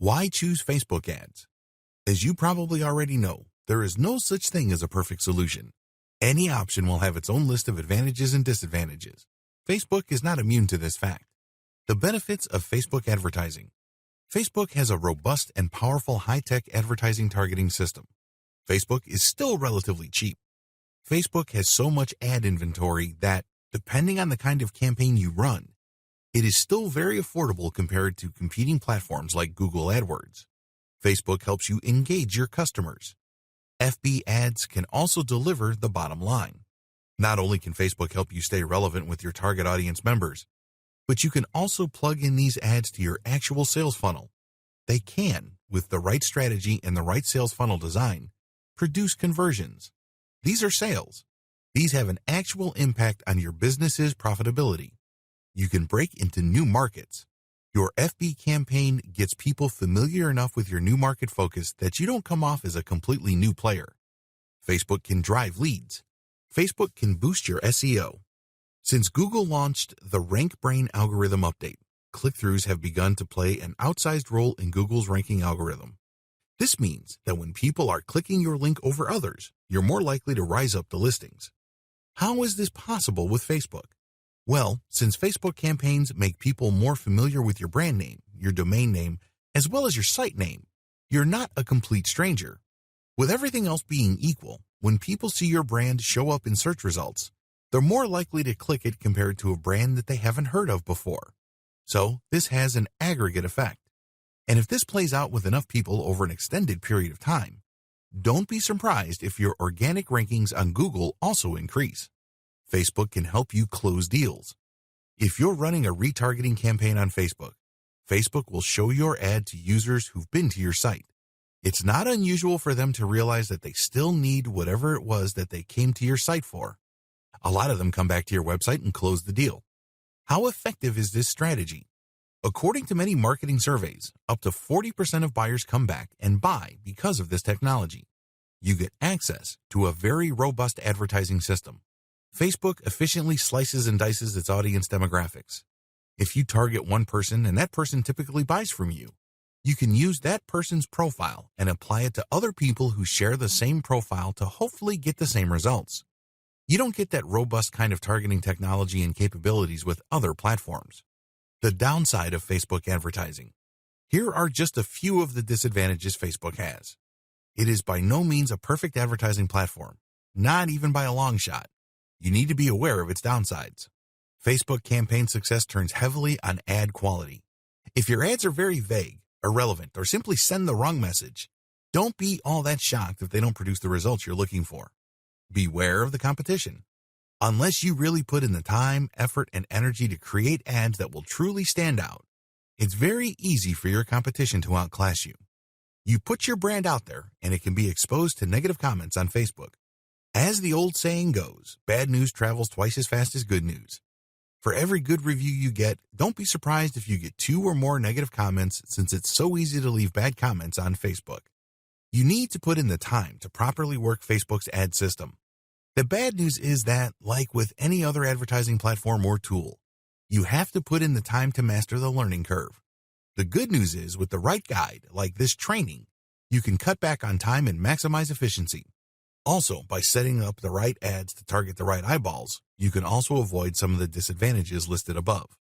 Why choose Facebook ads? As you probably already know, there is no such thing as a perfect solution. Any option will have its own list of advantages and disadvantages. Facebook is not immune to this fact. The benefits of Facebook advertising. Facebook has a robust and powerful high-tech advertising targeting system. Facebook is still relatively cheap. Facebook has so much ad inventory that, depending on the kind of campaign you run, it is still very affordable compared to competing platforms like Google AdWords. Facebook helps you engage your customers. FB ads can also deliver the bottom line. Not only can Facebook help you stay relevant with your target audience members, but you can also plug in these ads to your actual sales funnel. They can, with the right strategy and the right sales funnel design, produce conversions. These are sales. These have an actual impact on your business's profitability. You can break into new markets. Your FB campaign gets people familiar enough with your new market focus that you don't come off as a completely new player. Facebook can drive leads. Facebook can boost your SEO. Since Google launched the Rank Brain algorithm update, click-throughs have begun to play an outsized role in Google's ranking algorithm. This means that when people are clicking your link over others, you're more likely to rise up the listings. How is this possible with Facebook? Well, since Facebook campaigns make people more familiar with your brand name, your domain name, as well as your site name, you're not a complete stranger. With everything else being equal, when people see your brand show up in search results, they're more likely to click it compared to a brand that they haven't heard of before. So this has an aggregate effect. And if this plays out with enough people over an extended period of time, don't be surprised if your organic rankings on Google also increase. Facebook can help you close deals. If you're running a retargeting campaign on Facebook, Facebook will show your ad to users who've been to your site. It's not unusual for them to realize that they still need whatever it was that they came to your site for. A lot of them come back to your website and close the deal. How effective is this strategy? According to many marketing surveys, up to 40% of buyers come back and buy because of this technology. You get access to a very robust advertising system. Facebook efficiently slices and dices its audience demographics. If you target one person and that person typically buys from you, you can use that person's profile and apply it to other people who share the same profile to hopefully get the same results. You don't get that robust kind of targeting technology and capabilities with other platforms. The downside of Facebook advertising. Here are just a few of the disadvantages Facebook has. It is by no means a perfect advertising platform, not even by a long shot. You need to be aware of its downsides. Facebook campaign success turns heavily on ad quality. If your ads are very vague, irrelevant, or simply send the wrong message, don't be all that shocked if they don't produce the results you're looking for. Beware of the competition. Unless you really put in the time, effort, and energy to create ads that will truly stand out, it's very easy for your competition to outclass you. You put your brand out there, and it can be exposed to negative comments on Facebook. As the old saying goes, bad news travels twice as fast as good news. For every good review you get, don't be surprised if you get 2 or more negative comments, since it's so easy to leave bad comments on Facebook. You need to put in the time to properly work Facebook's ad system. The bad news is that, like with any other advertising platform or tool, you have to put in the time to master the learning curve. The good news is, with the right guide, like this training, you can cut back on time and maximize efficiency. Also, by setting up the right ads to target the right eyeballs, you can also avoid some of the disadvantages listed above.